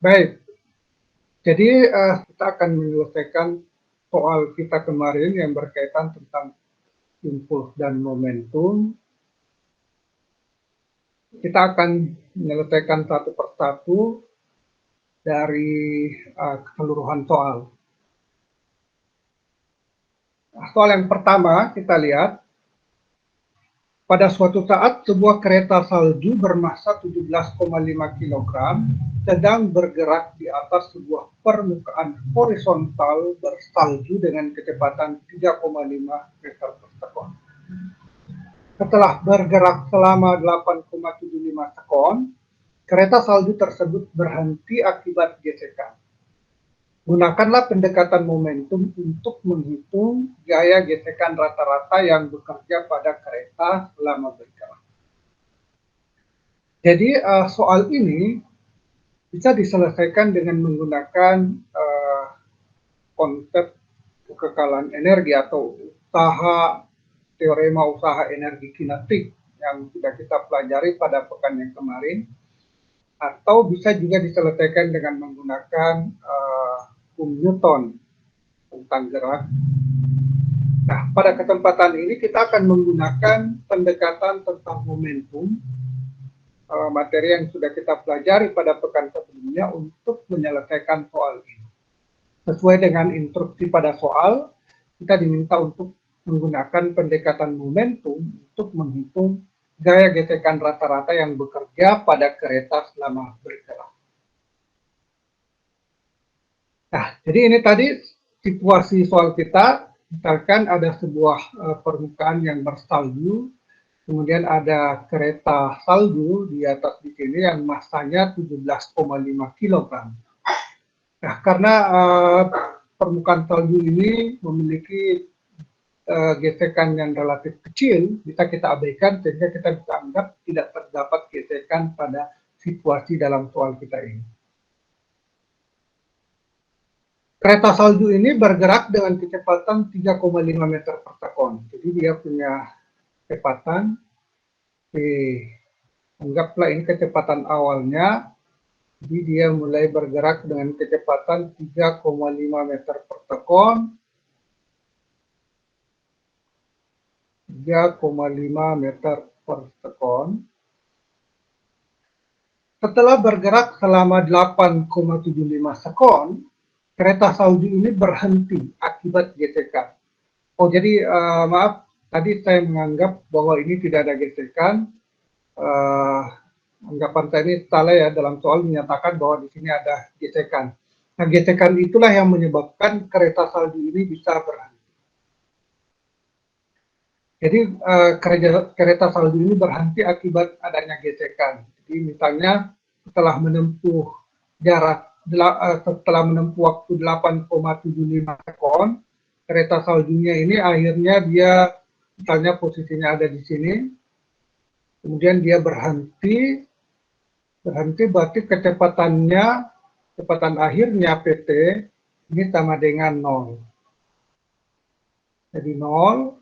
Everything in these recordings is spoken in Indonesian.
Baik, jadi kita akan menyelesaikan soal kita kemarin yang berkaitan tentang impuls dan momentum. Kita akan menyelesaikan satu persatu dari keseluruhan soal. Soal yang pertama kita lihat, pada suatu saat sebuah kereta salju bermassa 17,5 kg sedang bergerak di atas sebuah permukaan horizontal bersalju dengan kecepatan 3,5 meter per sekon. Setelah bergerak selama 8,75 sekon, kereta salju tersebut berhenti akibat gesekan. Gunakanlah pendekatan momentum untuk menghitung gaya gesekan rata-rata yang bekerja pada kereta selama bergerak. Jadi soal ini bisa diselesaikan dengan menggunakan konsep kekekalan energi atau teorema usaha energi kinetik yang sudah kita pelajari pada pekan yang kemarin, atau bisa juga diselesaikan dengan menggunakan Newton tentang gerak. Nah, pada kesempatan ini kita akan menggunakan pendekatan tentang momentum, materi yang sudah kita pelajari pada pekan sebelumnya untuk menyelesaikan soal ini. Sesuai dengan instruksi pada soal, kita diminta untuk menggunakan pendekatan momentum untuk menghitung gaya gesekan rata-rata yang bekerja pada kereta selama bergerak. Nah, jadi ini tadi situasi soal kita. Misalkan ada sebuah permukaan yang bersalju, kemudian ada kereta salju di atas di sini yang massanya 17,5 kg. Nah, karena permukaan salju ini memiliki gesekan yang relatif kecil, bisa kita abaikan sehingga kita bisa anggap tidak terdapat gesekan pada situasi dalam soal kita ini. Kereta salju ini bergerak dengan kecepatan 3,5 meter per sekon. Jadi dia punya kecepatan, anggaplah ini kecepatan awalnya, jadi dia mulai bergerak dengan kecepatan 3,5 meter per sekon. 3,5 meter per sekon. Setelah bergerak selama 8,75 sekon, kereta salju ini berhenti akibat gesekan. Oh, jadi maaf, tadi saya menganggap bahwa ini tidak ada gesekan. Anggapan saya ini salah ya, dalam soal menyatakan bahwa di sini ada gesekan. Nah, gesekan itulah yang menyebabkan kereta salju ini bisa berhenti. Jadi kereta salju ini berhenti akibat adanya gesekan. Jadi misalnya setelah menempuh waktu 8,75 sekon, kereta saljunya ini akhirnya dia misalnya posisinya ada di sini, kemudian dia berhenti berarti kecepatan akhirnya PT ini sama dengan 0. Jadi 0.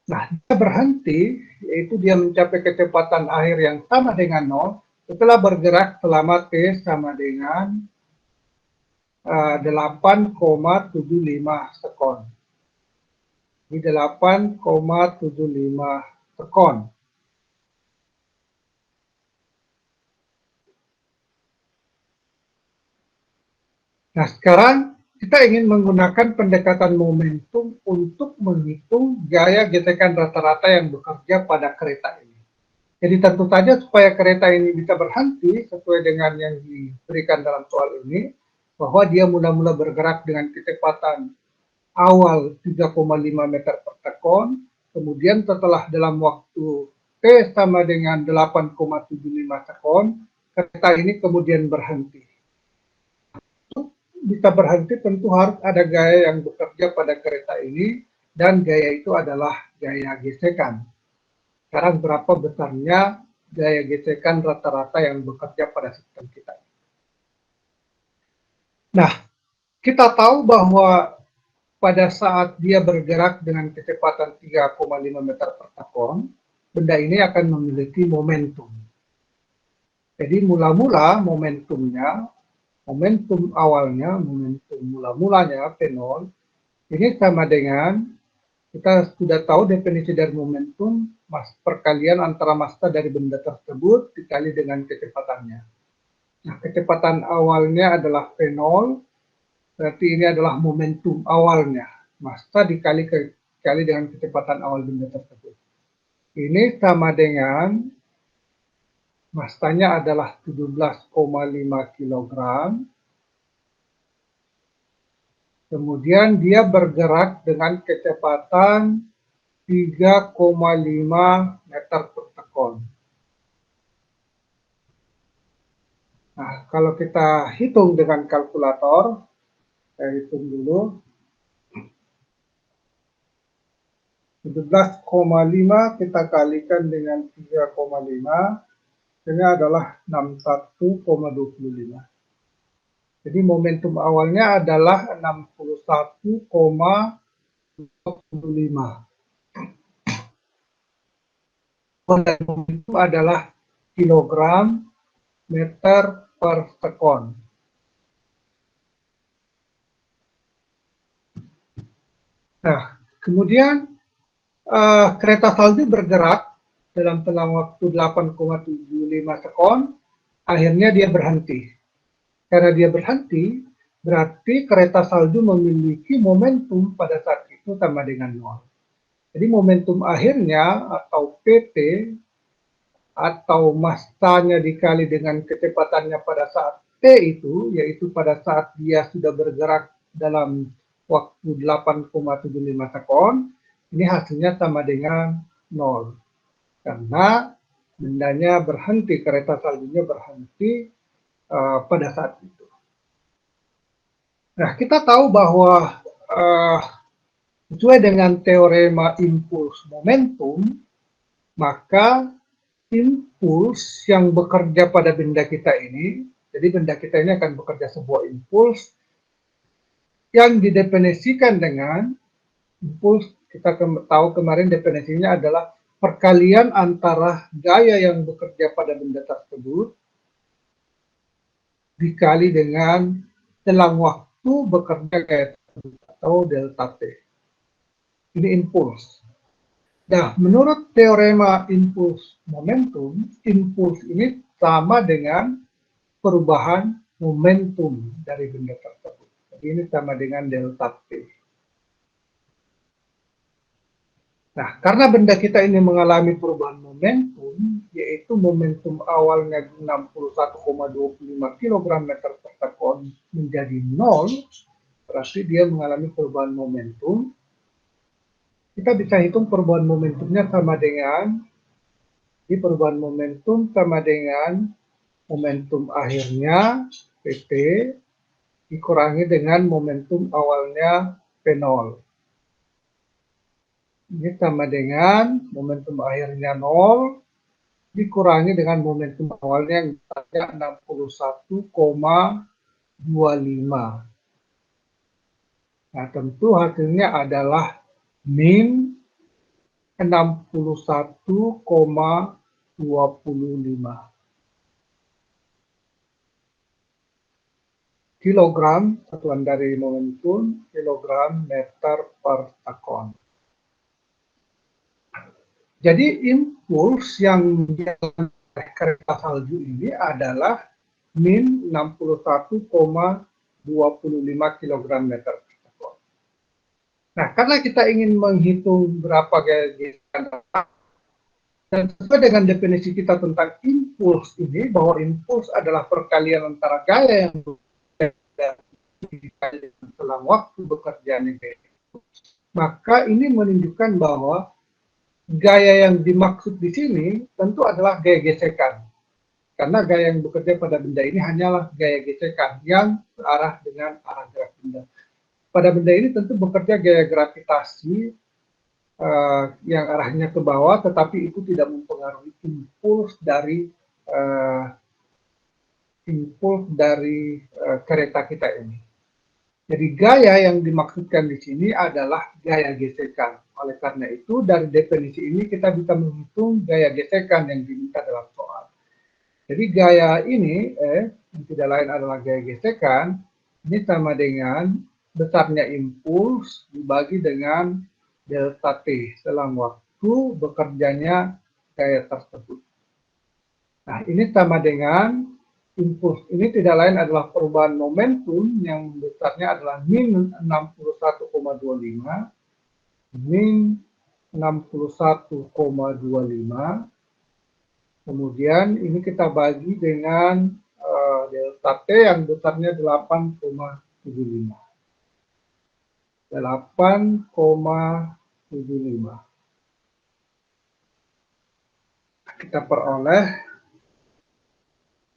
Nah, dia berhenti, yaitu dia mencapai kecepatan akhir yang sama dengan 0 setelah bergerak selama T sama dengan 8,75 sekon. Di 8,75 sekon. Nah, sekarang kita ingin menggunakan pendekatan momentum untuk menghitung gaya gesekan rata-rata yang bekerja pada kereta ini. Jadi tentu saja supaya kereta ini bisa berhenti sesuai dengan yang diberikan dalam soal ini, bahwa dia mula-mula bergerak dengan kecepatan awal 3,5 meter per sekon, kemudian setelah dalam waktu T sama dengan 8,75 sekon, kereta ini kemudian berhenti. Bisa berhenti tentu harus ada gaya yang bekerja pada kereta ini, dan gaya itu adalah gaya gesekan. Sekarang berapa besarnya gaya gesekan rata-rata yang bekerja pada sistem kita. Nah, kita tahu bahwa pada saat dia bergerak dengan kecepatan 3,5 meter per sekon, benda ini akan memiliki momentum. Jadi mula-mula momentumnya momentum awalnya, momentum mula-mulanya P0, ini sama dengan, kita sudah tahu definisi dari momentum, perkalian antara massa dari benda tersebut dikali dengan kecepatannya. Nah, kecepatan awalnya adalah V0, berarti ini adalah momentum awalnya. Massa dikali dengan kecepatan awal benda tersebut. Ini sama dengan, massanya adalah 17,5 kg. Kemudian dia bergerak dengan kecepatan 3,5 meter per sekon. Nah, kalau kita hitung dengan kalkulator, saya hitung dulu. 17,5 kita kalikan dengan 3,5, ini adalah 61,25. Jadi momentum awalnya adalah 61,25. Momentum adalah kilogram meter per sekon. Nah, kemudian kereta salju bergerak dalam tengah waktu 8,75 sekon, akhirnya dia berhenti. Karena dia berhenti, berarti kereta salju memiliki momentum pada saat itu sama dengan 0. Jadi momentum akhirnya atau PT atau massanya dikali dengan kecepatannya pada saat T itu, yaitu pada saat dia sudah bergerak dalam waktu 8,75 sekon, ini hasilnya sama dengan 0. Karena bendanya berhenti, kereta saljunya berhenti pada saat itu. Nah, kita tahu bahwa sesuai dengan teorema impuls momentum, maka impuls yang bekerja pada benda kita ini, jadi benda kita ini akan bekerja sebuah impuls yang didefinisikan dengan impuls, kita tahu kemarin definisinya adalah perkalian antara gaya yang bekerja pada benda tersebut dikali dengan dalam waktu bekerja gaya tersebut atau delta T. Ini impuls. Nah, menurut teorema impuls momentum, impuls ini sama dengan perubahan momentum dari benda tersebut. Jadi ini sama dengan delta T. Nah, karena benda kita ini mengalami perubahan momentum, yaitu momentum awalnya 61,25 kg meter per sekon menjadi 0, berarti dia mengalami perubahan momentum. Kita bisa hitung perubahan momentumnya sama dengan, di perubahan momentum sama dengan momentum akhirnya PT dikurangi dengan momentum awalnya P0. Ini sama dengan momentum akhirnya 0 dikurangi dengan momentum awalnya yang misalnya 61,25. Nah, tentu hasilnya adalah min 61,25 kilogram, satuan dari momentum, kilogram meter per sekon. Jadi impuls yang dilakukan oleh kereta salju ini adalah min 61,25 kg meter per sekon. Nah, karena kita ingin menghitung berapa gaya gesekan dan sesuai dengan definisi kita tentang impuls ini, bahwa impuls adalah perkalian antara gaya yang dalam waktu bekerja itu, maka ini menunjukkan bahwa gaya yang dimaksud di sini tentu adalah gaya gesekan. Karena gaya yang bekerja pada benda ini hanyalah gaya gesekan yang berarah dengan arah gerak benda. Pada benda ini tentu bekerja gaya gravitasi yang arahnya ke bawah, tetapi itu tidak mempengaruhi impuls dari kereta kita ini. Jadi gaya yang dimaksudkan di sini adalah gaya gesekan. Oleh karena itu, dari definisi ini kita bisa menghitung gaya gesekan yang diminta dalam soal. Jadi gaya ini, yang tidak lain adalah gaya gesekan, ini sama dengan besarnya impuls dibagi dengan delta T selang waktu bekerjanya gaya tersebut. Nah, ini sama dengan impuls ini tidak lain adalah perubahan momentum yang besarnya adalah min 61,25, min 61,25. Kemudian ini kita bagi dengan delta T yang besarnya 8,75. 8,75. Kita peroleh,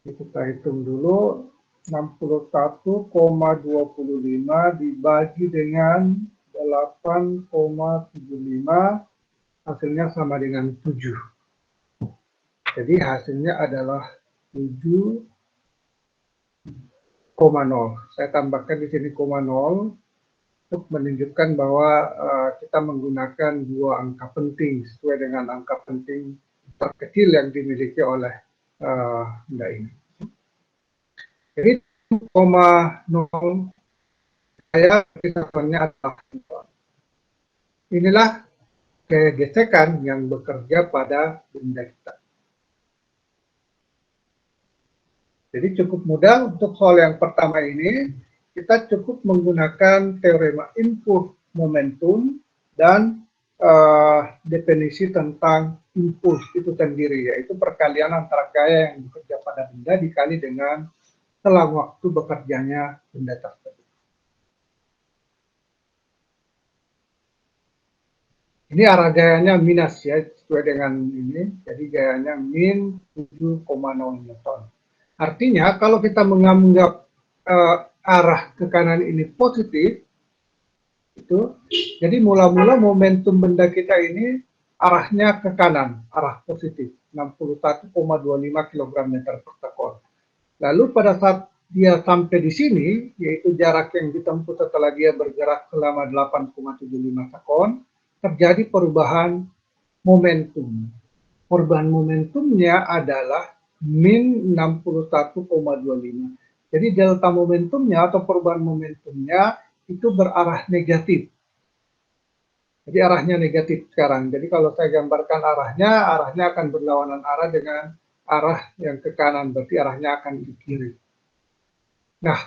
kita hitung dulu, 61,25 dibagi dengan 8,75, hasilnya sama dengan 7. Jadi hasilnya adalah 7,0. Saya tambahkan di sini 0 untuk menunjukkan bahwa kita menggunakan dua angka penting sesuai dengan angka penting terkecil yang dimiliki oleh benda ini. Jadi 0,0 saya kisarannya adalah inilah gaya gesekan yang bekerja pada benda kita. Jadi cukup mudah untuk soal yang pertama ini, kita cukup menggunakan teorema impuls momentum dan definisi tentang impuls itu sendiri, yaitu perkalian antara gaya yang bekerja pada benda dikali dengan selang waktu bekerjanya benda tersebut. Ini arah gayanya minus ya, sesuai dengan ini, jadi gayanya min 7,0 Newton. Artinya kalau kita menganggap arah ke kanan ini positif, itu, jadi mula-mula momentum benda kita ini arahnya ke kanan, arah positif, 61,25 kg meter per sekon. Lalu pada saat dia sampai di sini, yaitu jarak yang ditempuh setelah dia bergerak selama 8,75 sekon, terjadi perubahan momentum. Perubahan momentumnya adalah min 61,25. Jadi delta momentumnya atau perubahan momentumnya itu berarah negatif. Jadi arahnya negatif sekarang. Jadi kalau saya gambarkan arahnya akan berlawanan arah dengan arah yang ke kanan, berarti arahnya akan ke kiri. Nah,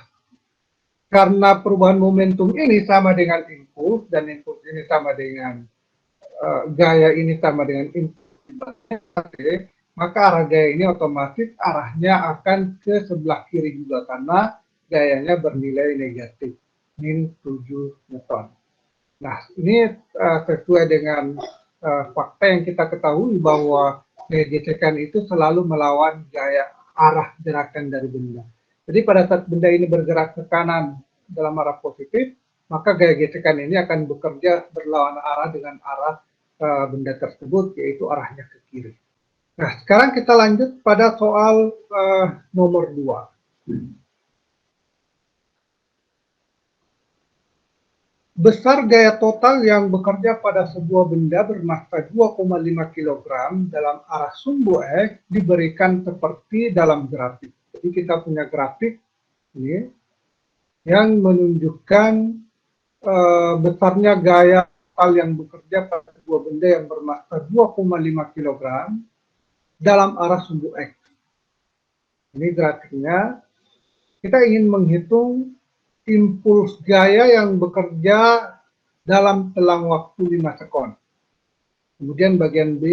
karena perubahan momentum ini sama dengan impuls, dan impuls ini sama dengan gaya ini sama dengan impuls, maka arah gaya ini otomatis arahnya akan ke sebelah kiri juga karena gayanya bernilai negatif, min 7 Newton. Nah, ini sesuai dengan fakta yang kita ketahui bahwa gaya gesekan itu selalu melawan gaya arah gerakan dari benda. Jadi pada saat benda ini bergerak ke kanan dalam arah positif, maka gaya gesekan ini akan bekerja berlawanan arah dengan arah benda tersebut, yaitu arahnya ke kiri. Nah, sekarang kita lanjut pada soal nomor 2. Besar gaya total yang bekerja pada sebuah benda bermassa 2,5 kg dalam arah sumbu X diberikan seperti dalam grafik. Jadi kita punya grafik ini yang menunjukkan besarnya gaya total yang bekerja pada sebuah benda yang bermassa 2,5 kg dalam arah sumbu X. Ini grafiknya. Kita ingin menghitung impuls gaya yang bekerja dalam selang waktu 5 sekon. Kemudian bagian B,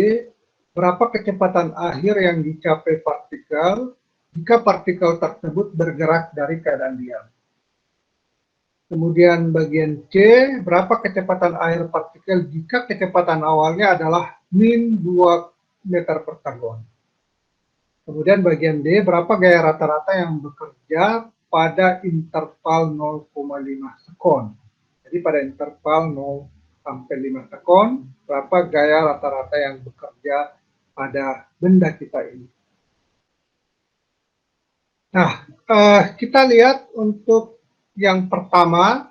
berapa kecepatan akhir yang dicapai partikel jika partikel tersebut bergerak dari keadaan diam. Kemudian bagian C, berapa kecepatan akhir partikel jika kecepatan awalnya adalah min 2 meter per sekon. Kemudian bagian D, berapa gaya rata-rata yang bekerja pada interval 0,5 sekon. Jadi pada interval 0 sampai 5 sekon, berapa gaya rata-rata yang bekerja pada benda kita ini. Nah, kita lihat untuk yang pertama.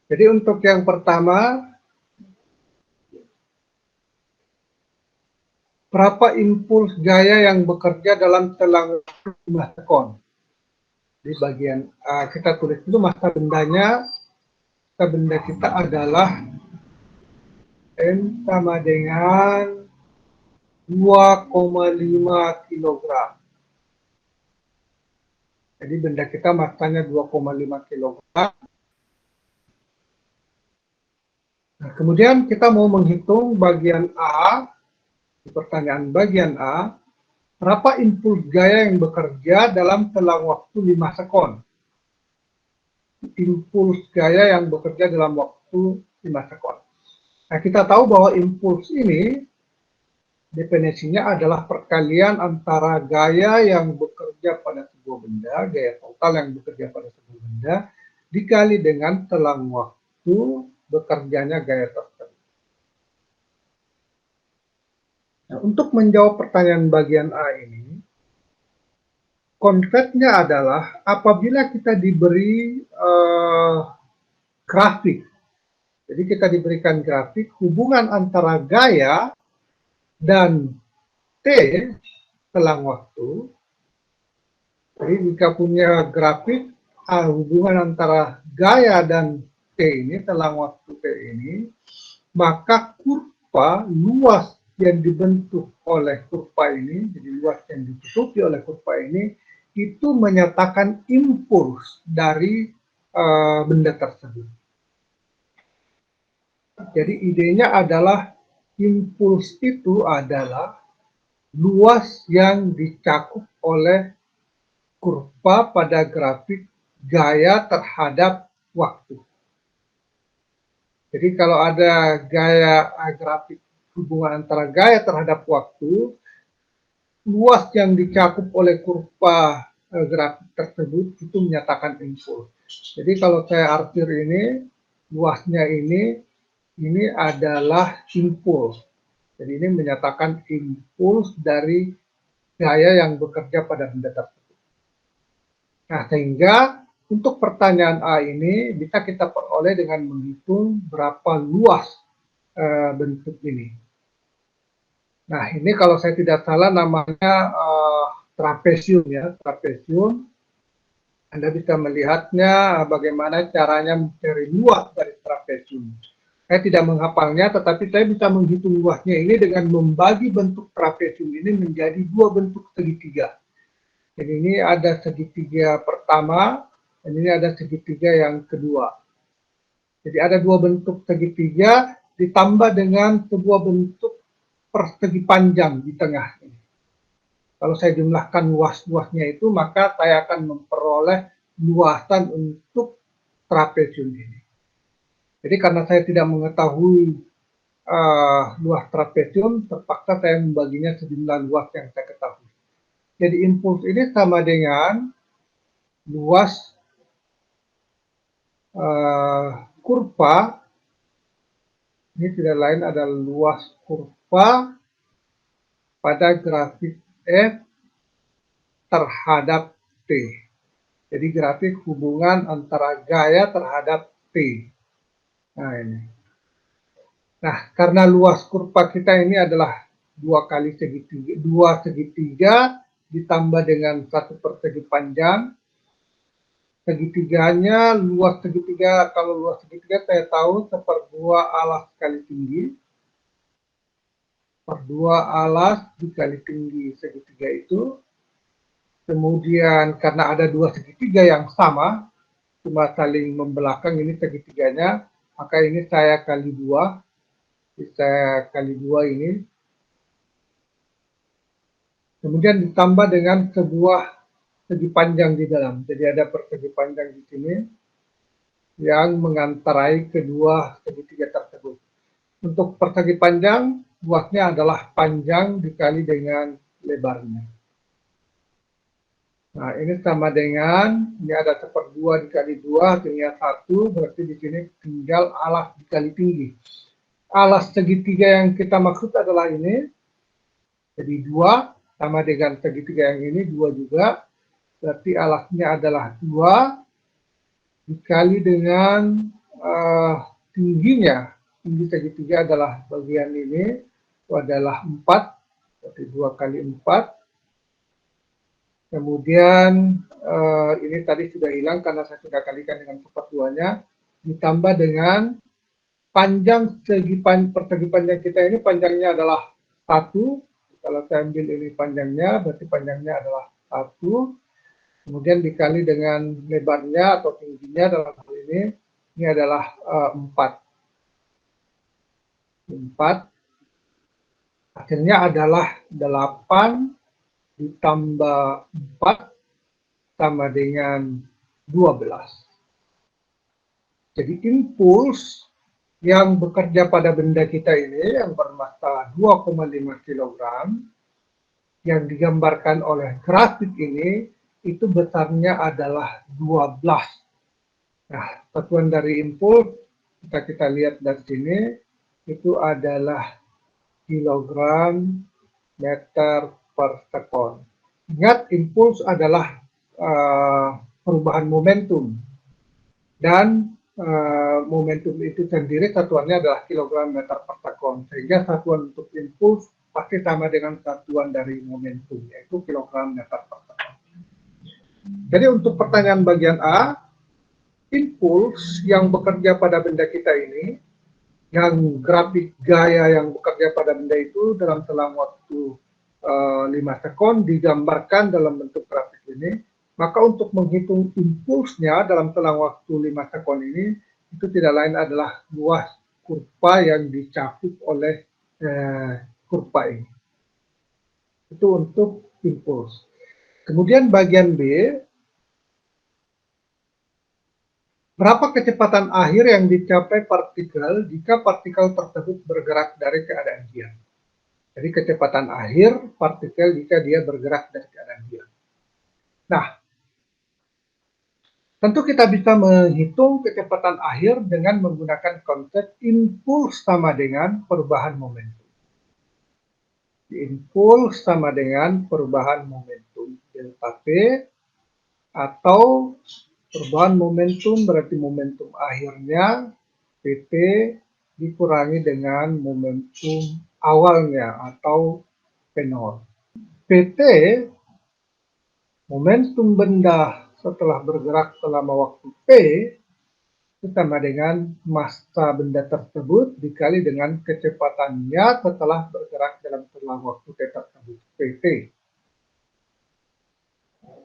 Jadi untuk yang pertama, berapa impuls gaya yang bekerja dalam selang 15 sekon. Di bagian kita tulis dulu massa bendanya. Massa benda kita adalah M sama dengan 2,5 kg. Jadi benda kita massanya 2,5 kg. Nah, kemudian kita mau menghitung bagian A, di pertanyaan bagian A, berapa impuls gaya yang bekerja dalam selang waktu 5 sekon. Impuls gaya yang bekerja dalam waktu 5 sekon. Nah, kita tahu bahwa impuls ini definisinya adalah perkalian antara gaya yang bekerja pada sebuah benda, gaya total yang bekerja pada sebuah benda, dikali dengan selang waktu bekerjanya gaya tersebut. Nah, untuk menjawab pertanyaan bagian A ini, konsepnya adalah apabila kita diberi grafik, jadi kita diberikan grafik hubungan antara gaya dan T selang waktu. Jadi jika punya grafik hubungan antara gaya dan T ini, selang waktu T ini, maka kurva luas yang dibentuk oleh kurva ini, jadi luas yang ditutupi oleh kurva ini, itu menyatakan impuls dari benda tersebut. Jadi idenya adalah impuls itu adalah luas yang dicakup oleh kurva pada grafik gaya terhadap waktu. Jadi kalau ada gaya grafik hubungan antara gaya terhadap waktu, luas yang dicakup oleh kurva grafik tersebut itu menyatakan impuls. Jadi kalau saya arsir ini, luasnya ini adalah impuls. Jadi ini menyatakan impuls dari gaya yang bekerja pada benda tersebut. Nah, sehingga untuk pertanyaan A ini bisa kita peroleh dengan menghitung berapa luas bentuk ini. Nah, ini kalau saya tidak salah namanya trapesium ya, trapesium. Anda bisa melihatnya bagaimana caranya mencari luas dari trapesium. Saya tidak menghafalnya, tetapi saya bisa menghitung luasnya ini dengan membagi bentuk trapesium ini menjadi dua bentuk segitiga. Jadi ini ada segitiga pertama, dan ini ada segitiga yang kedua. Jadi ada dua bentuk segitiga ditambah dengan sebuah bentuk persegi panjang di tengah ini. Kalau saya jumlahkan luas-luasnya itu, maka saya akan memperoleh luasan untuk trapesium ini. Jadi karena saya tidak mengetahui luas trapesium, terpaksa saya membaginya sejumlah luas yang saya ketahui. Jadi impuls ini sama dengan luas kurva, ini tidak lain adalah luas kurva pada grafik F terhadap T. Jadi grafik hubungan antara gaya terhadap T. Nah ini. Nah, karena luas kurva kita ini adalah dua segitiga ditambah dengan satu persegi panjang. Segitiganya, luas segitiga, kalau luas segitiga saya tahu seperdua alas kali tinggi. Perdua alas dikali tinggi segitiga itu. Kemudian karena ada dua segitiga yang sama, cuma saling membelakang ini segitiganya, maka ini saya kali dua. Saya kali dua ini. Kemudian ditambah dengan sebuah segi panjang di dalam. Jadi ada persegi panjang di sini yang mengantarai kedua segitiga tersebut. Untuk persegi panjang, luasnya adalah panjang dikali dengan lebarnya. Nah, ini sama dengan, ini ada seperdua dikali dua, hasilnya 1, berarti di sini tinggal alas dikali tinggi. Alas segitiga yang kita maksud adalah ini, jadi 2, sama dengan segitiga yang ini, 2 juga. Berarti alasnya adalah 2 dikali dengan tingginya. Tinggi segitiga adalah bagian ini, itu adalah 4. Berarti 2 kali 4. Kemudian ini tadi sudah hilang karena saya sudah kalikan dengan seperduanya. Ditambah dengan panjang persegi panjang kita ini, panjangnya adalah 1. Kalau saya ambil ini panjangnya, berarti panjangnya adalah 1. Kemudian dikali dengan lebarnya atau tingginya dalam hal ini adalah 4. 4. Akhirnya adalah 8 ditambah 4 sama dengan 12. Jadi impuls yang bekerja pada benda kita ini yang bermassa 2,5 kg yang digambarkan oleh grafik ini itu besarnya adalah 12. Nah, satuan dari impuls kita lihat dari sini itu adalah kilogram meter per sekon. Ingat, impuls adalah perubahan momentum, dan momentum itu sendiri satuannya adalah kilogram meter per sekon, sehingga satuan untuk impuls pasti sama dengan satuan dari momentum, yaitu kilogram meter per sekon. Jadi untuk pertanyaan bagian A, impuls yang bekerja pada benda kita ini, yang grafik gaya yang bekerja pada benda itu dalam selang waktu 5 sekon digambarkan dalam bentuk grafik ini, maka untuk menghitung impulsnya dalam selang waktu 5 sekon ini, itu tidak lain adalah luas kurva yang dicakup oleh kurva ini. Itu untuk impuls. Kemudian bagian B, berapa kecepatan akhir yang dicapai partikel jika partikel tersebut bergerak dari keadaan diam? Jadi kecepatan akhir partikel jika dia bergerak dari keadaan diam. Nah, tentu kita bisa menghitung kecepatan akhir dengan menggunakan konsep impuls sama dengan perubahan momentum. Impuls sama dengan perubahan momentum delta P, atau perubahan momentum berarti momentum akhirnya PT dikurangi dengan momentum awalnya atau P0. PT, momentum benda setelah bergerak selama waktu P, itu sama dengan massa benda tersebut dikali dengan kecepatannya setelah bergerak dalam selang waktu T tersebut, PT.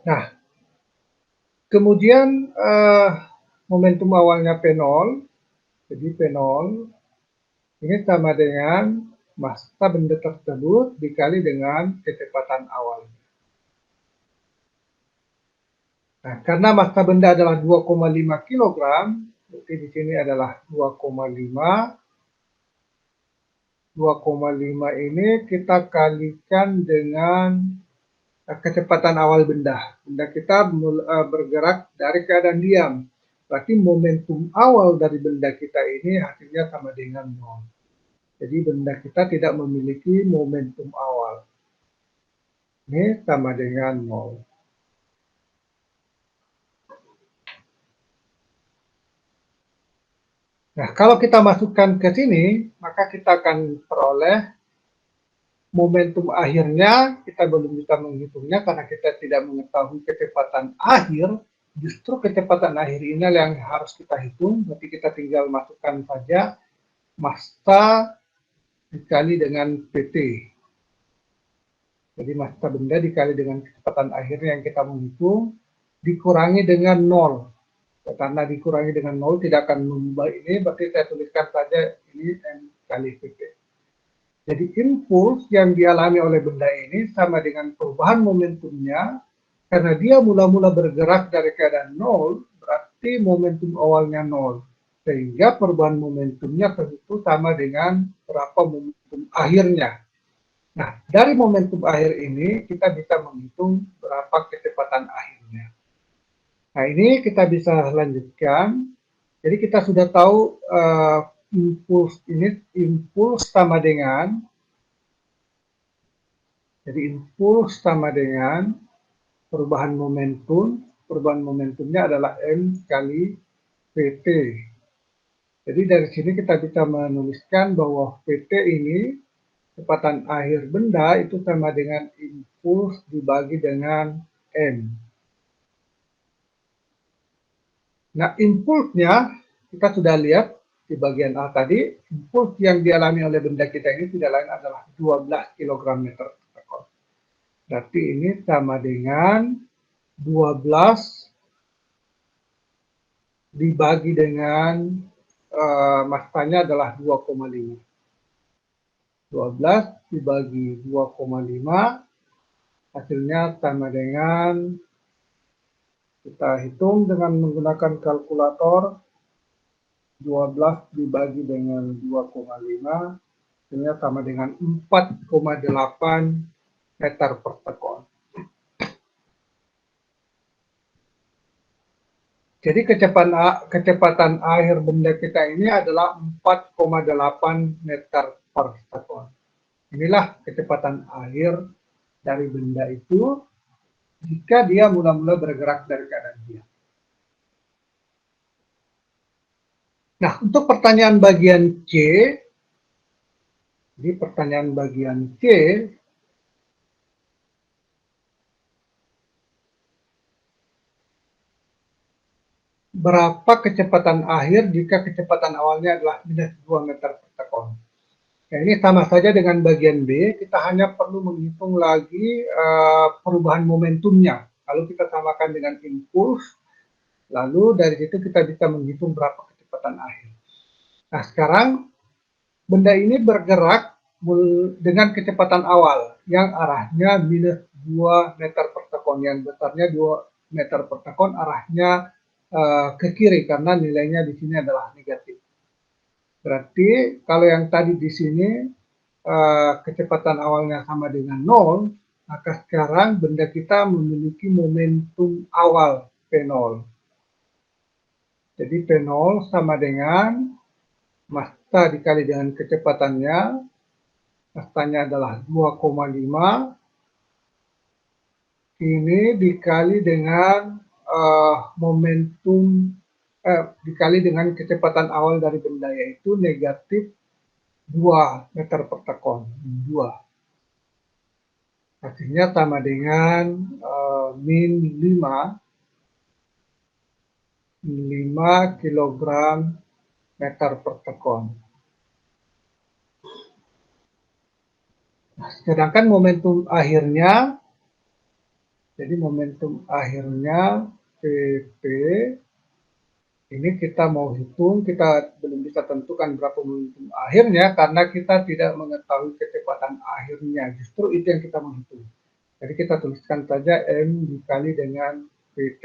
Nah, kemudian momentum awalnya P0, jadi P0 ini sama dengan massa benda tersebut dikali dengan kecepatan awalnya. Nah, karena massa benda adalah 2,5 kg, berarti di sini adalah 2,5. 2,5 ini kita kalikan dengan kecepatan awal benda. Benda kita bergerak dari keadaan diam. Berarti momentum awal dari benda kita ini hasilnya sama dengan 0. Jadi benda kita tidak memiliki momentum awal. Ini sama dengan 0. Nah, kalau kita masukkan ke sini, maka kita akan peroleh momentum akhirnya. Kita belum bisa menghitungnya karena kita tidak mengetahui kecepatan akhir. Justru kecepatan akhir ini yang harus kita hitung. Berarti kita tinggal masukkan saja massa dikali dengan PT. Jadi massa benda dikali dengan kecepatan akhirnya yang kita menghitung, dikurangi dengan 0. Karena dikurangi dengan 0 tidak akan mengubah ini, berarti saya tuliskan saja ini M kali PT. Jadi impuls yang dialami oleh benda ini sama dengan perubahan momentumnya, karena dia mula-mula bergerak dari keadaan 0, berarti momentum awalnya 0. Sehingga perubahan momentumnya tentu sama dengan berapa momentum akhirnya. Nah, dari momentum akhir ini kita bisa menghitung berapa kecepatan akhirnya. Nah, ini kita bisa lanjutkan. Jadi kita sudah tahu impuls sama dengan, jadi impuls sama dengan perubahan momentum. Perubahan momentumnya adalah M kali PT. Jadi dari sini kita bisa menuliskan bahwa PT ini kecepatan akhir benda itu sama dengan impuls dibagi dengan M. Nah, impulsnya kita sudah lihat di bagian A tadi, impuls yang dialami oleh benda kita ini tidak lain adalah 12 kg meter per sekon. Berarti ini sama dengan 12 dibagi dengan massanya adalah 2,5. 12 dibagi 2,5 hasilnya sama dengan, kita hitung dengan menggunakan kalkulator, 12 dibagi dengan 2,5 hasilnya sama dengan 4,8 meter per sekon. Jadi kecepatan akhir benda kita ini adalah 4,8 meter per sekon. Inilah kecepatan akhir dari benda itu jika dia mula-mula bergerak dari keadaan diam. Nah, untuk pertanyaan bagian C, di pertanyaan bagian C, berapa kecepatan akhir jika kecepatan awalnya adalah minus 2 meter per sekon? Nah, ini sama saja dengan bagian B, kita hanya perlu menghitung lagi perubahan momentumnya. Lalu kita samakan dengan impuls, lalu dari situ kita bisa menghitung berapa kecepatan akhir. Nah, sekarang benda ini bergerak dengan kecepatan awal yang arahnya minus 2 meter per sekon, yang besarnya 2 meter per sekon, arahnya ke kiri karena nilainya di sini adalah negatif. Berarti kalau yang tadi di sini kecepatan awalnya sama dengan 0, maka sekarang benda kita memiliki momentum awal P0. Jadi P0 sama dengan massa dikali dengan kecepatannya, massanya adalah 2,5, ini dikali dengan dikali dengan kecepatan awal dari benda, yaitu negatif 2 meter per sekon. 2. Hasilnya sama dengan min 5 kg meter per sekon. Nah, sedangkan momentum akhirnya, jadi momentum akhirnya PP, ini kita mau hitung, kita belum bisa tentukan berapa momentum akhirnya karena kita tidak mengetahui kecepatan akhirnya. Justru itu yang kita mau hitung. Jadi kita tuliskan saja M dikali dengan PT.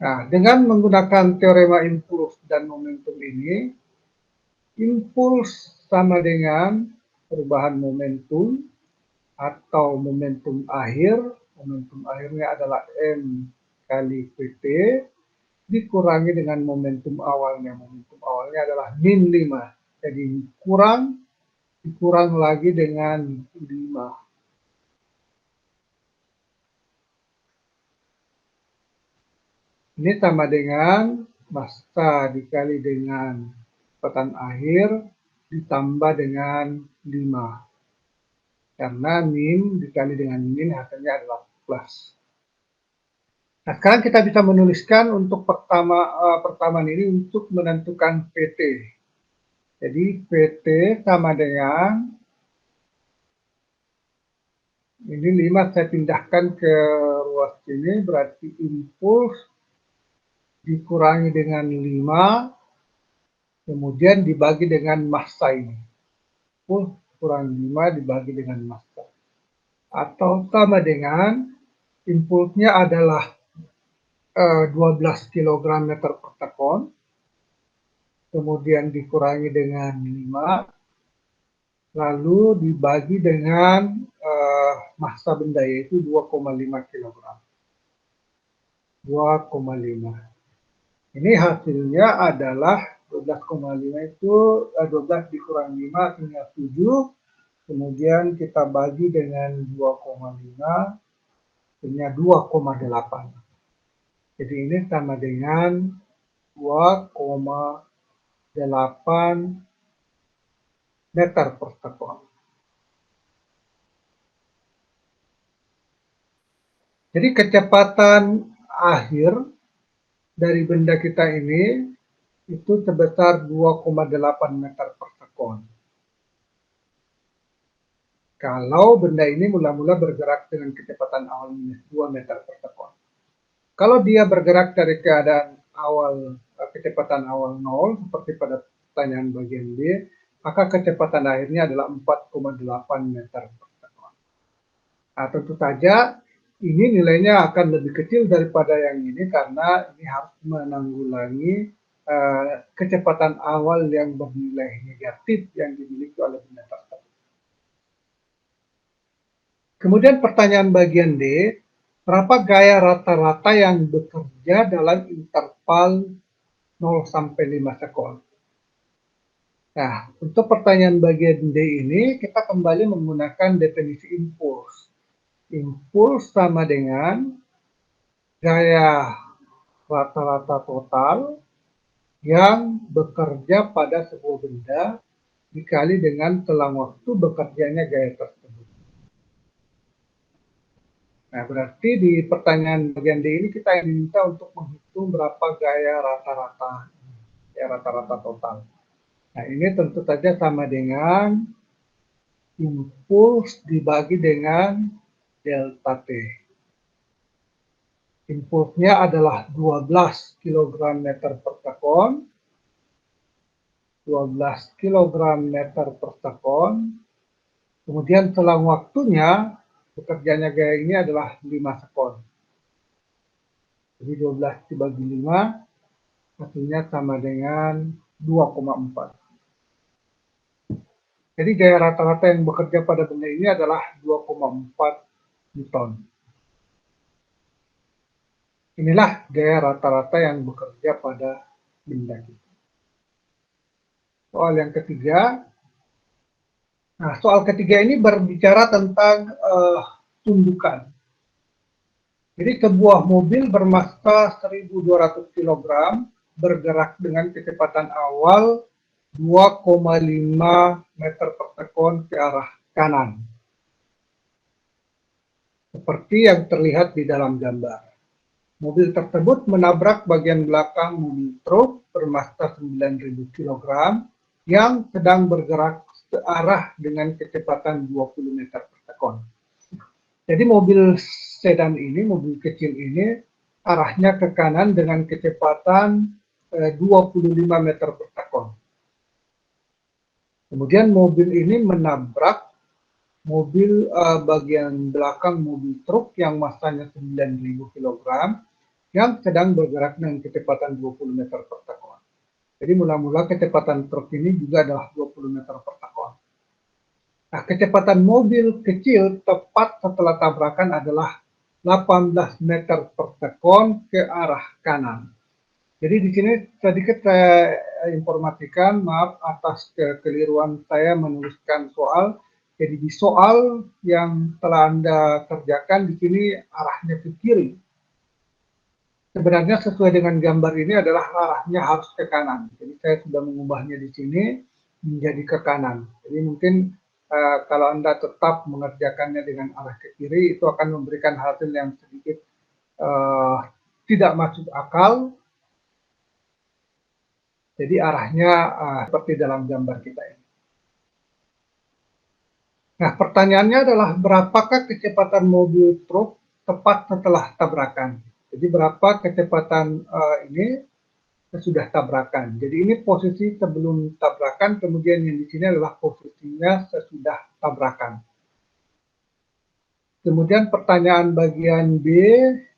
Nah, dengan menggunakan teorema impuls dan momentum ini, impuls sama dengan perubahan momentum atau momentum akhir. Momentum akhirnya adalah M kali PT dikurangi dengan momentum awalnya. Momentum awalnya adalah min 5. Jadi dikurang lagi dengan 5. Ini sama dengan massa dikali dengan kecepatan akhir ditambah dengan 5. Karena min dikali dengan min hasilnya adalah plus. Nah, sekarang kita bisa menuliskan untuk pertama ini untuk menentukan PT. Jadi PT sama dengan, ini 5 saya pindahkan ke ruas sini, berarti impuls dikurangi dengan 5, kemudian dibagi dengan massa ini. Impuls kurangi 5 dibagi dengan massa. Atau sama dengan, impulsnya adalah 12 kg meter per sekon, kemudian dikurangi dengan 5, lalu dibagi dengan massa benda, yaitu 2,5 kg. 2,5. Ini hasilnya adalah 12,5 itu 12 dikurangi 5 hasilnya 7, kemudian kita bagi dengan 2,5 hasilnya 2,8. Jadi ini sama dengan 2,8 meter per sekon. Jadi kecepatan akhir dari benda kita ini itu sebesar 2,8 meter per sekon. Kalau benda ini mula-mula bergerak dengan kecepatan awal minus 2 meter per sekon. Kalau dia bergerak dari keadaan awal kecepatan awal 0 seperti pada pertanyaan bagian B, maka kecepatan akhirnya adalah 4,8 meter per sekon. Nah, tentu saja ini nilainya akan lebih kecil daripada yang ini karena ini harus menanggulangi kecepatan awal yang bernilai negatif yang dimiliki oleh benda tersebut. Kemudian pertanyaan bagian D, berapa gaya rata-rata yang bekerja dalam interval 0 sampai 5 sekon? Nah, untuk pertanyaan bagian D ini, kita kembali menggunakan definisi impuls. Impuls sama dengan gaya rata-rata total yang bekerja pada sebuah benda dikali dengan selang waktu bekerjanya gaya tersebut. Nah, berarti di pertanyaan bagian D ini kita diminta untuk menghitung berapa gaya rata-rata total. Nah, ini tentu saja sama dengan impuls dibagi dengan delta T. Impulsnya adalah 12 kg meter per sekon, 12 kg meter per sekon, kemudian selang waktunya bekerjanya gaya ini adalah 5 sekon. Jadi 12 dibagi 5 hasilnya sama dengan 2,4. Jadi gaya rata-rata yang bekerja pada benda ini adalah 2,4 Newton. Inilah gaya rata-rata yang bekerja pada benda kita. Soal yang ketiga. Nah, soal ketiga ini berbicara tentang tumbukan. Jadi sebuah mobil bermassa 1.200 kg bergerak dengan kecepatan awal 2,5 meter per sekon ke arah kanan. Seperti yang terlihat di dalam gambar. Mobil tersebut menabrak bagian belakang mobil truk bermassa 9.000 kg yang sedang bergerak searah dengan kecepatan 20 meter per sekon. Jadi mobil sedan ini, mobil kecil ini, arahnya ke kanan dengan kecepatan 25 meter per sekon. Kemudian mobil ini menabrak mobil bagian belakang mobil truk yang massanya 9.000 kg yang sedang bergerak dengan kecepatan 20 meter per sekon. Jadi mula-mula kecepatan truk ini juga adalah 20 meter per sekon. Nah, kecepatan mobil kecil tepat setelah tabrakan adalah 18 meter per sekon ke arah kanan. Jadi di sini sedikit saya informasikan, maaf atas kekeliruan saya menuliskan soal. Jadi di soal yang telah Anda kerjakan di sini arahnya ke kiri. Sebenarnya sesuai dengan gambar ini adalah arahnya harus ke kanan. Jadi saya sudah mengubahnya di sini menjadi ke kanan. Jadi mungkin kalau Anda tetap mengerjakannya dengan arah ke kiri, itu akan memberikan hasil yang sedikit tidak masuk akal. Jadi arahnya seperti dalam gambar kita ini. Nah, pertanyaannya adalah berapakah kecepatan mobil truk tepat setelah tabrakan? Jadi berapa kecepatan ini sesudah tabrakan. Jadi ini posisi sebelum tabrakan, kemudian yang di sini adalah posisinya sesudah tabrakan. Kemudian pertanyaan bagian B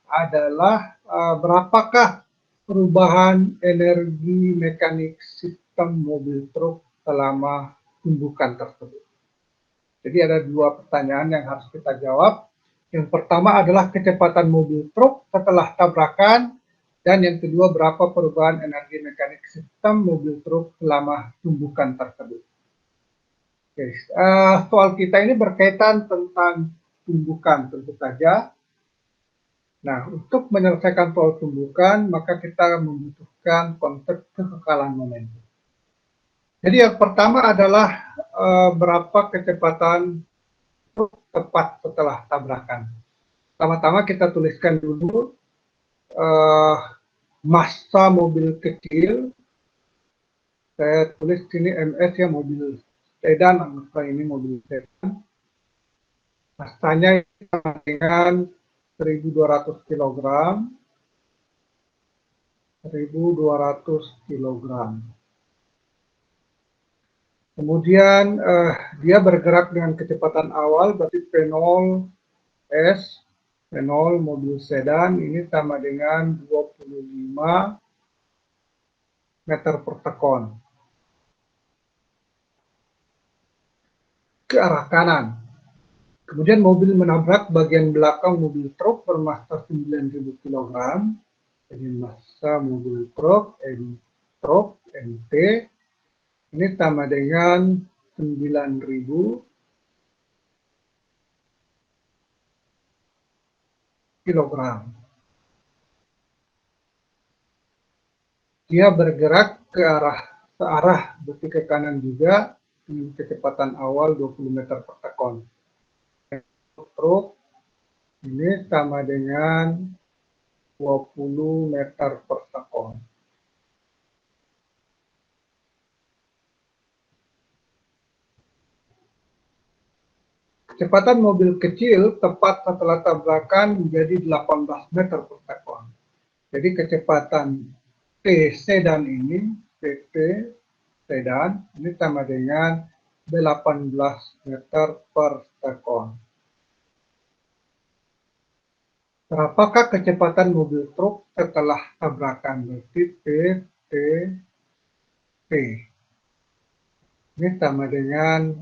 adalah berapakah perubahan energi mekanik sistem mobil truk selama tumbukan tersebut. Jadi ada dua pertanyaan yang harus kita jawab. Yang pertama adalah kecepatan mobil truk setelah tabrakan, dan yang kedua berapa perubahan energi mekanik sistem mobil truk selama tumbukan tersebut. Oke, soal kita ini berkaitan tentang tumbukan tentu saja. Nah, untuk menyelesaikan soal tumbukan, maka kita membutuhkan konsep kekekalan momentum. Jadi yang pertama adalah berapa kecepatan tepat setelah tabrakan. Pertama-tama kita tuliskan dulu massa mobil kecil. Saya tulis sini MS ya, mobil sedan, anggaplah ini mobil sedan. Massanya dengan 1.200 kg. 1.200 kg. Kemudian dia bergerak dengan kecepatan awal, berarti P0 S, P0 mobil sedan ini sama dengan 25 meter per sekon ke arah kanan. Kemudian mobil menabrak bagian belakang mobil truk bermassa 9.000 kg. Jadi massa mobil truk MT ini sama dengan 9.000 kilogram. Dia bergerak ke arah berarti ke kanan juga dengan kecepatan awal 20 meter per sekon. Truk ini sama dengan 20 meter per sekon. Kecepatan mobil kecil tepat setelah tabrakan menjadi 18 meter per sekon. Jadi kecepatan T sedan ini, PT sedan, ini sama dengan 18 meter per sekon. Berapakah kecepatan mobil truk setelah tabrakan? Berarti T. Ini sama dengan,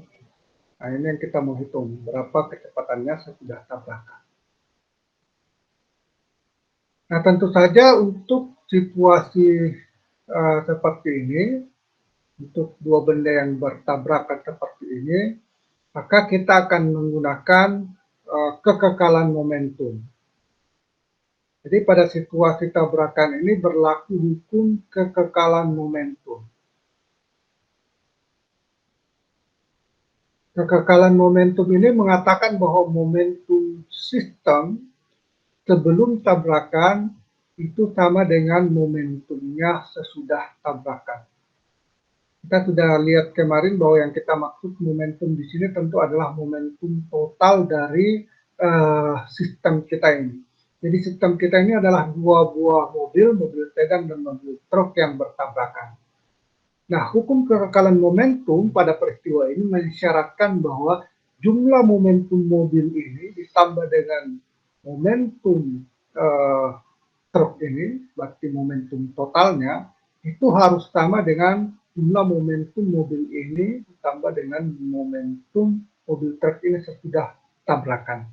nah ini yang kita mau hitung, berapa kecepatannya sesudah tabrakan. Nah tentu saja untuk situasi seperti ini, untuk dua benda yang bertabrakan seperti ini, maka kita akan menggunakan kekekalan momentum. Jadi pada situasi tabrakan ini berlaku hukum kekekalan momentum. Kekekalan momentum ini mengatakan bahwa momentum sistem sebelum tabrakan itu sama dengan momentumnya sesudah tabrakan. Kita sudah lihat kemarin bahwa yang kita maksud momentum di sini tentu adalah momentum total dari sistem kita ini. Jadi sistem kita ini adalah dua buah mobil sedan dan mobil truk yang bertabrakan. Nah, hukum kekekalan momentum pada peristiwa ini mensyaratkan bahwa jumlah momentum mobil ini ditambah dengan momentum truk ini, berarti momentum totalnya, itu harus sama dengan jumlah momentum mobil ini ditambah dengan momentum mobil truk ini sesudah tabrakan.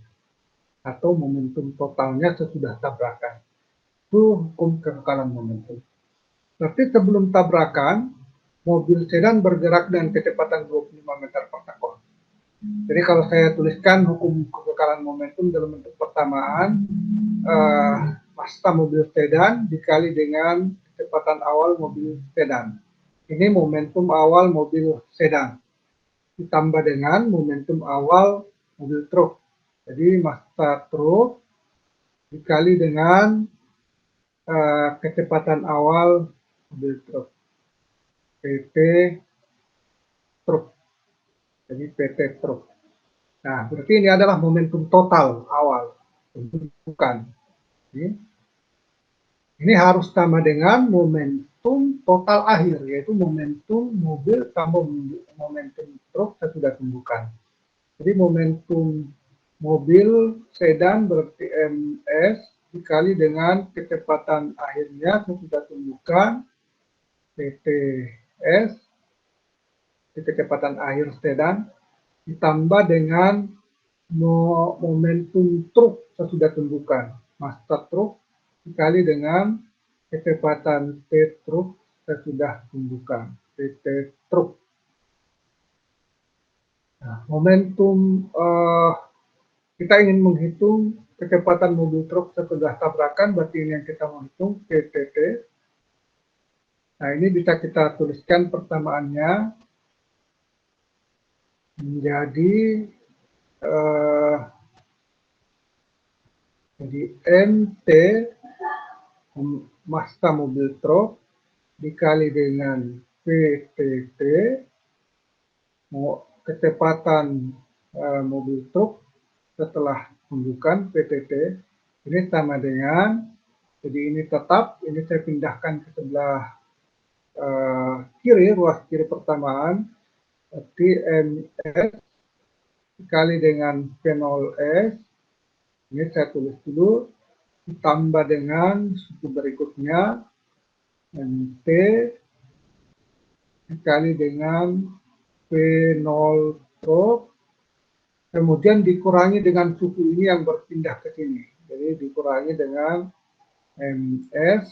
Atau momentum totalnya sesudah tabrakan. Itu hukum kekekalan momentum. Berarti sebelum tabrakan, mobil sedan bergerak dengan kecepatan 25 meter per sekon. Jadi kalau saya tuliskan hukum kekekalan momentum dalam bentuk persamaan, massa mobil sedan dikali dengan kecepatan awal mobil sedan. Ini momentum awal mobil sedan ditambah dengan momentum awal mobil truk. Jadi massa truk dikali dengan kecepatan awal mobil truk. PT truk. Jadi PT truk. Nah, berarti ini adalah momentum total awal. Bukan. Ini harus sama dengan momentum total akhir, yaitu momentum mobil tambah momentum truk sesudah tumbukan. Jadi momentum mobil sedan berarti MS dikali dengan kecepatan akhirnya sesudah tumbukan PTS, kecepatan akhir sedan, ditambah dengan momentum truk sesudah tumbukan, massa truk dikali dengan kecepatan T truk sesudah tumbukan, PT truk. Nah, momentum kita ingin menghitung kecepatan mobil truk sesudah tabrakan, berarti ini yang kita mau hitung, PTT. Nah, ini bisa kita tuliskan persamaannya menjadi jadi MT massa mobil truk dikali dengan PTT kecepatan mobil truk setelah pembukaan PTT ini sama dengan, jadi ini tetap, ini saya pindahkan ke sebelah kiri, ruas kiri persamaan, TMS dikali dengan P0S, ini saya tulis dulu, ditambah dengan suku berikutnya, MT dikali dengan P0 truk, kemudian dikurangi dengan suku ini yang berpindah ke sini. Jadi dikurangi dengan MS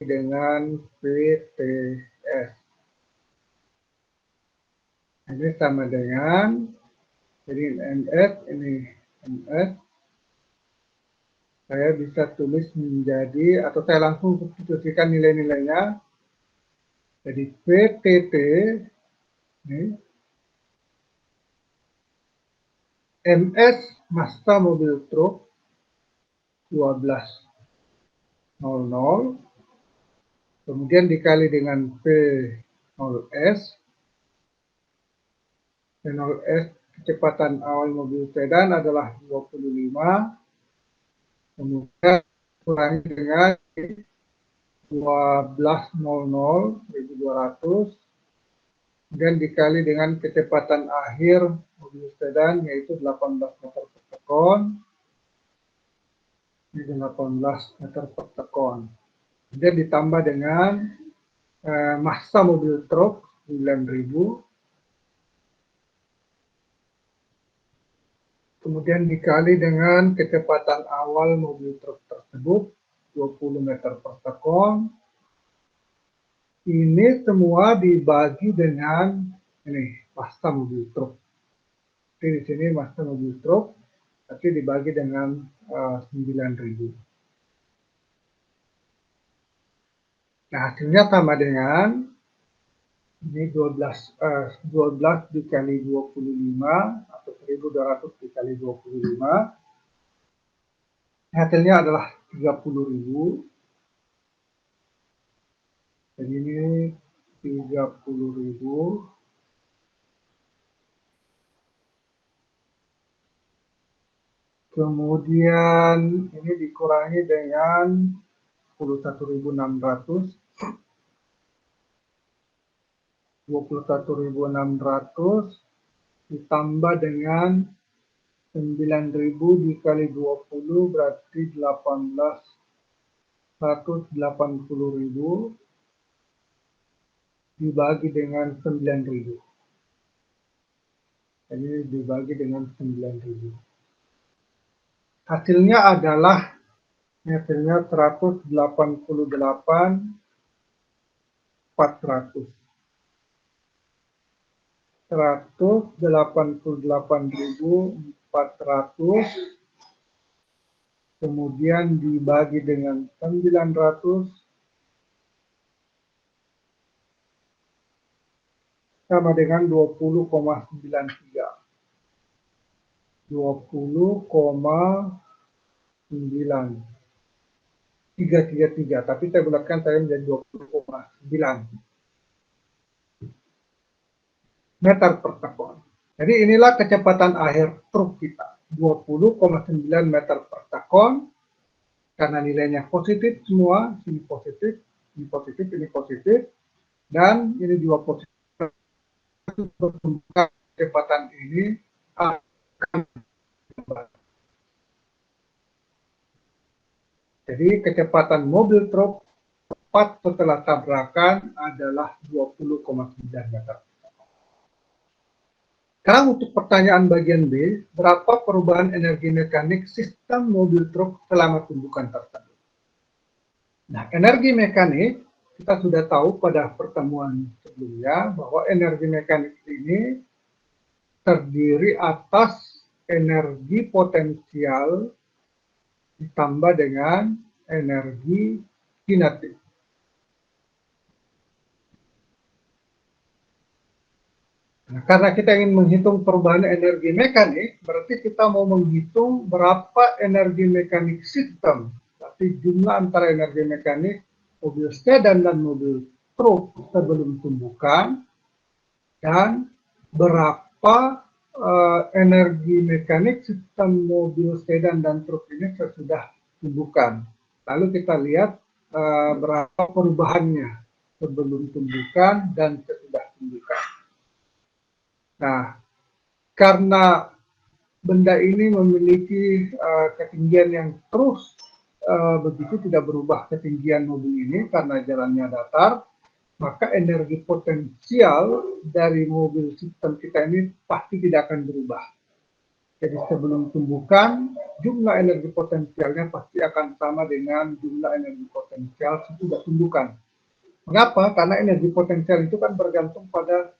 dengan PTS. Ini sama dengan, jadi MS, ini MS. Saya bisa tulis menjadi, atau saya langsung substitusikan nilai-nilainya. Jadi PTT, ini, MS massa mobil truk 12.00, kemudian dikali dengan P0S, P0S kecepatan awal mobil sedan adalah 25, kemudian kurangi dengan 12.00, 1200, kemudian dikali dengan kecepatan akhir mobil sedan yaitu 18 meter per sekon, ini 18 meter per sekon. Kemudian ditambah dengan massa mobil truk 9.000, kemudian dikali dengan kecepatan awal mobil truk tersebut 20 meter per sekon. Ini semua dibagi dengan ini massa mobil truk. Jadi di sini massa mobil truk, tapi dibagi dengan 9.000. Nah, hasilnya sama dengan ini 12 dikali 25 atau 1.200 dikali 25. Hasilnya adalah 30.000. Jadi ini 30.000. Kemudian ini dikurangi dengan 21.600. 21.600 ditambah dengan 9.000 dikali 20 berarti 180.000 dibagi dengan 9.000. Jadi dibagi dengan 9.000. Hasilnya adalah 188.400. 188.400 kemudian dibagi dengan 900 sama dengan 20,93. 20,9333, tapi saya bulatkan saya menjadi 20,9 meter per sekon. Jadi inilah kecepatan akhir truk kita, 20,9 meter per sekon, karena nilainya positif semua, ini positif, ini positif, ini positif, dan ini juga positif. Kecepatan ini akan jadi kecepatan mobil truk tepat setelah tabrakan adalah 20,9 meter. Sekarang untuk pertanyaan bagian B, berapa perubahan energi mekanik sistem mobil truk selama tumbukan tersebut? Nah, energi mekanik kita sudah tahu pada pertemuan sebelumnya bahwa energi mekanik ini terdiri atas energi potensial ditambah dengan energi kinetik. Nah, karena kita ingin menghitung perubahan energi mekanik, berarti kita mau menghitung berapa energi mekanik sistem. Tapi jumlah antara energi mekanik mobil sedan dan mobil truk sebelum tumbukan, dan berapa energi mekanik sistem mobil sedan dan truk ini sesudah tumbukan. Lalu kita lihat berapa perubahannya sebelum tumbukan dan sesudah tumbukan. Nah, karena benda ini memiliki ketinggian yang terus begitu tidak berubah ketinggian mobil ini karena jalannya datar, maka energi potensial dari mobil sistem kita ini pasti tidak akan berubah. Jadi sebelum tumbukan, jumlah energi potensialnya pasti akan sama dengan jumlah energi potensial sesudah tumbukan. Mengapa? Karena energi potensial itu kan bergantung pada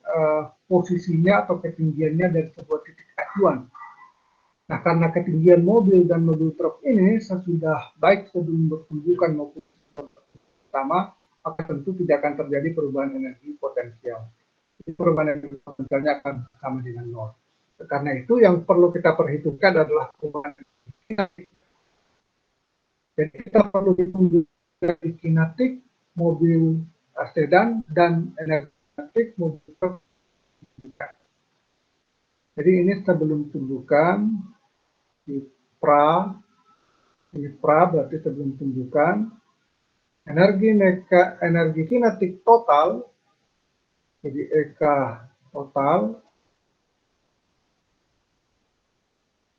posisinya atau ketinggiannya dari sebuah titik acuan. Nah, karena ketinggian mobil dan mobil truk ini sesudah baik sebelum bertumbukan maupun pertama, maka tentu tidak akan terjadi perubahan energi potensial. Jadi perubahan energi potensialnya akan sama dengan nol. Karena itu yang perlu kita perhitungkan adalah perubahan energi kinetik. Jadi kita perlu hitung energi kinetik mobil sedan dan energi kinetik mobil truk. Jadi ini sebelum tumbukan di pra, ini pra berarti sebelum tumbukan. Energi kinetik total, jadi EK total,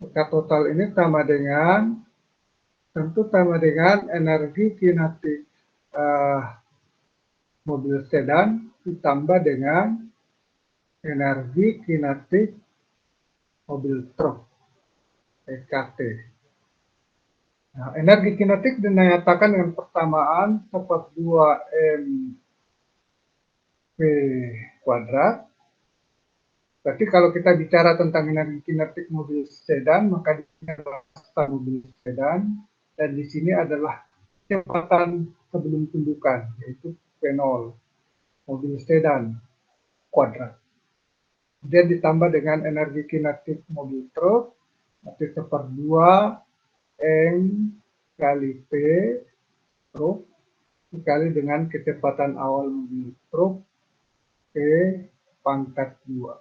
EK total ini sama dengan, tentu sama dengan energi kinetik mobil sedan ditambah dengan energi kinetik mobil truk, EKT. Nah, energi kinetik dinyatakan dengan persamaan 1/2 mv kuadrat. Berarti kalau kita bicara tentang energi kinetik mobil sedan, maka di sini adalah massa mobil sedan, dan di sini adalah kecepatan sebelum tumbukan, yaitu V0, mobil sedan kuadrat. Kemudian ditambah dengan energi kinetik mobil truk, berarti 1/2 M kali P truk dikali dengan kecepatan awal mobil truk P pangkat 2.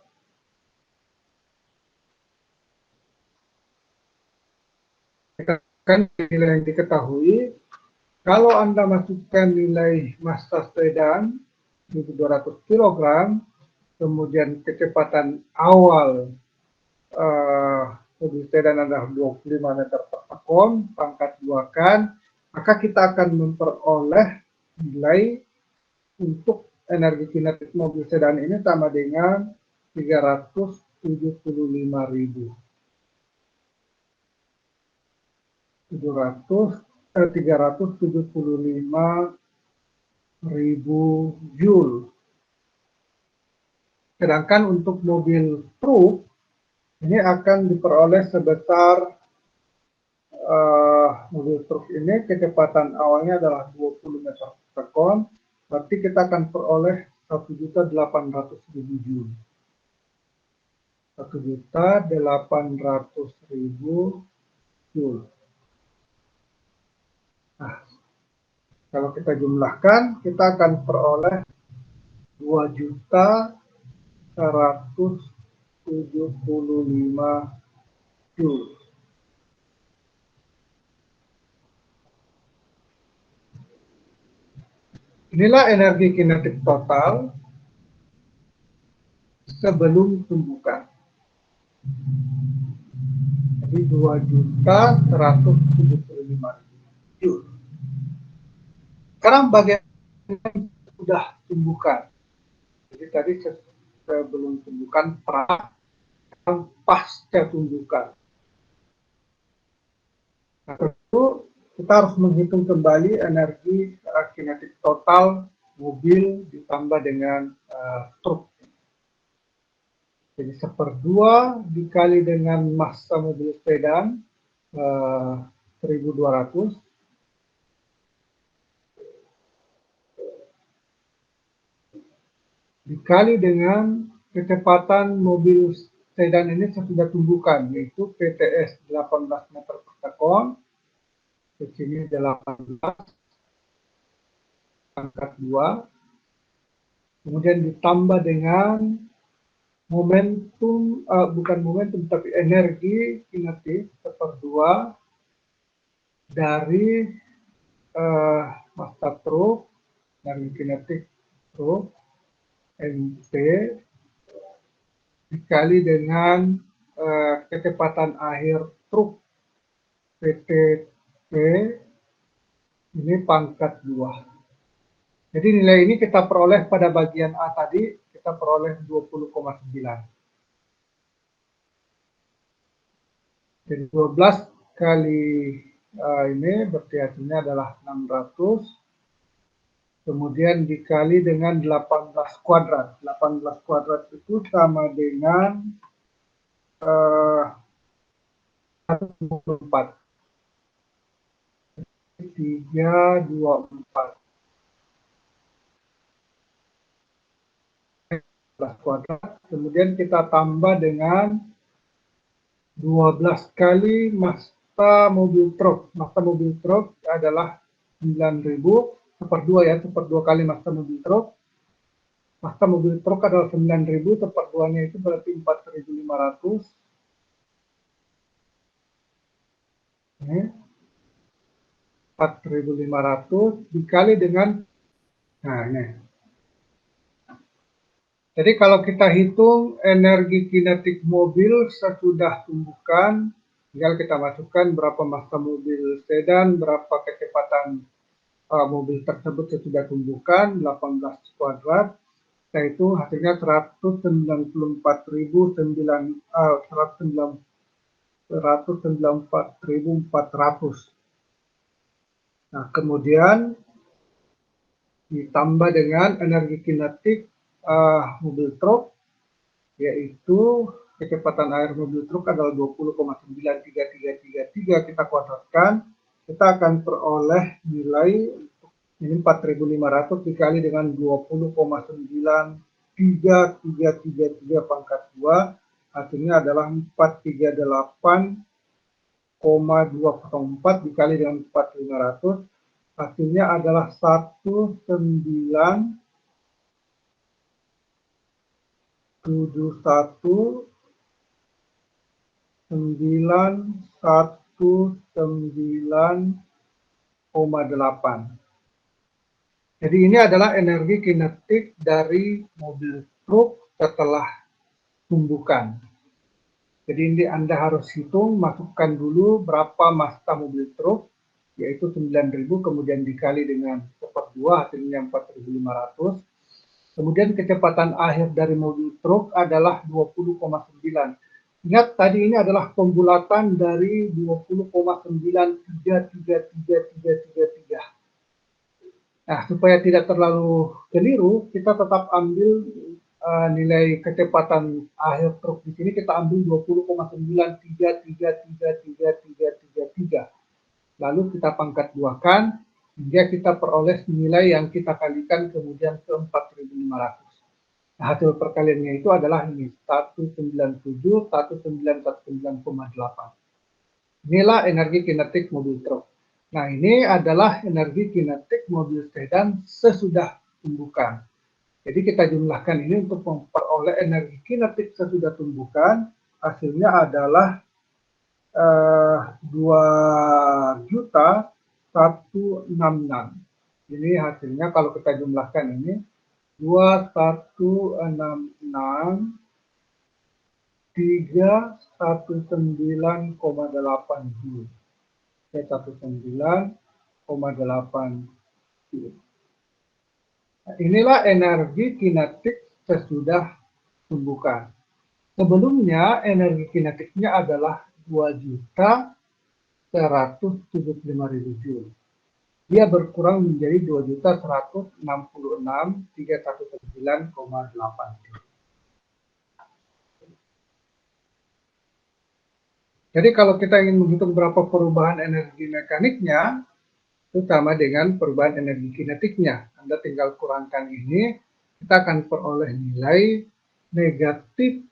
Kan nilai yang diketahui, kalau Anda masukkan nilai massa sedan 1.200 kg, kemudian kecepatan awal mobil sedan adalah 25 meter per sekon, pangkat 2 kan, maka kita akan memperoleh nilai untuk energi kinetik mobil sedan ini sama dengan 375.000. 375.000 joule. Sedangkan untuk mobil truk ini akan diperoleh sebesar mobil truk ini kecepatan awalnya adalah 20 meter per sekon, berarti kita akan peroleh 1.800.000 joule. 1.800.000 joule. Nah, kalau kita jumlahkan, kita akan peroleh 2.175 joule. Inilah energi kinetik total sebelum tumbukan. Jadi 2.175.000 joule. Sekarang bagaimana sudah tumbukan? Jadi tadi sebelum tumbukan, pasca tumbukan. Nah, tentu kita harus menghitung kembali energi kinetik total mobil ditambah dengan truk. Jadi 1/2 dikali dengan massa mobil sedan 1.200 dikali dengan kecepatan mobil sedan ini sesudah tumbukan, yaitu PTS 18 meter per sekon, di sini 18 pangkat 2, kemudian ditambah dengan momentum, bukan momentum, tapi energi kinetik seperdua dari massa truk, dari kinetik truk, MP, dikali dengan kecepatan akhir truk, PTP, ini pangkat 2. Jadi nilai ini kita peroleh pada bagian A tadi, kita peroleh 20,9. Jadi 12 kali ini berarti hasilnya adalah 600. Kemudian dikali dengan 18 kuadrat. 18 kuadrat itu sama dengan 124. 324. Kuadrat, kemudian kita tambah dengan 12 kali massa mobil truk. Massa mobil truk adalah 9.000, seperdua ya, seperdua kali massa mobil truk. Massa mobil truk adalah 9.000, seperduanya itu berarti 4.500. Ini 4.500 dikali dengan, nah ini. Jadi kalau kita hitung energi kinetik mobil sesudah tumbukan, tinggal kita masukkan berapa massa mobil sedan, berapa kecepatan mobil tersebut sesudah tumbukan, 18 kuadrat, yaitu hasilnya 194.400. Nah, kemudian ditambah dengan energi kinetik mobil truk, yaitu kecepatan air mobil truk adalah 20,93333, kita kuadratkan, kita akan peroleh nilai ini 4.500 dikali dengan 20,93333 pangkat 2, hasilnya adalah 438,204 dikali dengan 4.500, hasilnya adalah 19.919,8. Jadi ini adalah energi kinetik dari mobil truk setelah tumbukan. Jadi ini Anda harus hitung, masukkan dulu berapa massa mobil truk, yaitu 9.000, kemudian dikali dengan seperdua, hasilnya 4.500. Kemudian kecepatan akhir dari mobil truk adalah 20,9. Ingat tadi ini adalah pembulatan dari 20,9333333. Nah, supaya tidak terlalu keliru, kita tetap ambil nilai kecepatan akhir truk di sini, kita ambil 20,9333333. Lalu kita pangkat duakan hingga kita peroleh nilai yang kita kalikan kemudian ke 4.500. Nah, hasil perkaliannya itu adalah ini 197 1919,8. Inilah energi kinetik mobil truk. Nah, ini adalah energi kinetik mobil sedan sesudah tumbukan. Jadi kita jumlahkan ini untuk memperoleh energi kinetik sesudah tumbukan. Hasilnya adalah 2.166. Ini hasilnya kalau kita jumlahkan ini 2166 319,8 Joule. 19,8 Joule. Nah, inilah energi kinetik sesudah tumbukan. Sebelumnya energi kinetiknya adalah 2.175.000 Joule. Dia berkurang menjadi 2.166.319,8 Joule. Jadi kalau kita ingin menghitung berapa perubahan energi mekaniknya, itu sama dengan perubahan energi kinetiknya. Anda tinggal kurangkan ini, kita akan peroleh nilai negatif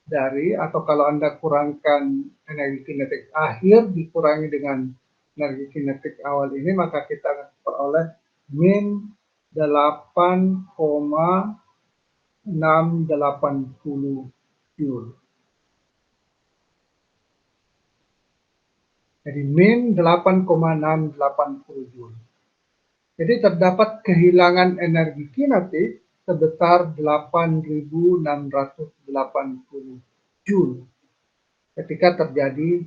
dari, atau kalau Anda kurangkan energi kinetik akhir dikurangi dengan energi kinetik awal ini, maka kita akan peroleh min 8,680 Joule. Jadi min 8,680 Joule. Jadi terdapat kehilangan energi kinetik sebesar 8.680 Joule ketika terjadi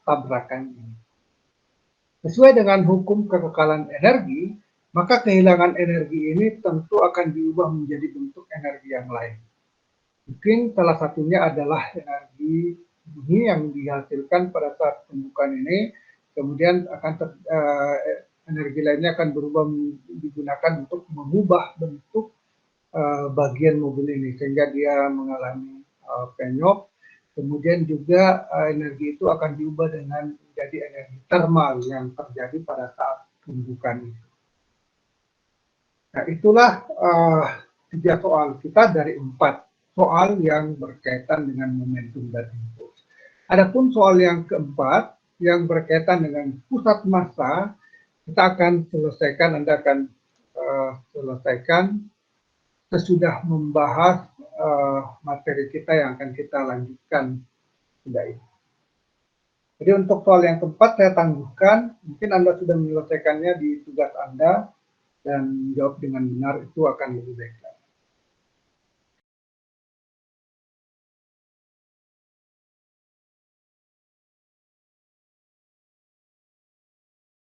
tabrakan ini. Sesuai dengan hukum kekekalan energi, maka kehilangan energi ini tentu akan diubah menjadi bentuk energi yang lain. Mungkin salah satunya adalah energi ini yang dihasilkan pada saat pembukaan ini, kemudian energi lainnya akan berubah digunakan untuk mengubah bentuk bagian mobil ini sehingga dia mengalami penyok. Kemudian juga energi itu akan diubah dengan menjadi energi termal yang terjadi pada saat pembukaan itu. Nah, itulah 3 soal kita dari 4 soal yang berkaitan dengan momentum dan impuls. Adapun soal yang keempat yang berkaitan dengan pusat massa, kita akan selesaikan, Anda akan selesaikan sesudah membahas materi kita yang akan kita lanjutkan sudah ini. Jadi untuk soal yang keempat saya tangguhkan, mungkin Anda sudah menyelesaikannya di tugas Anda dan menjawab dengan benar itu akan lebih baik.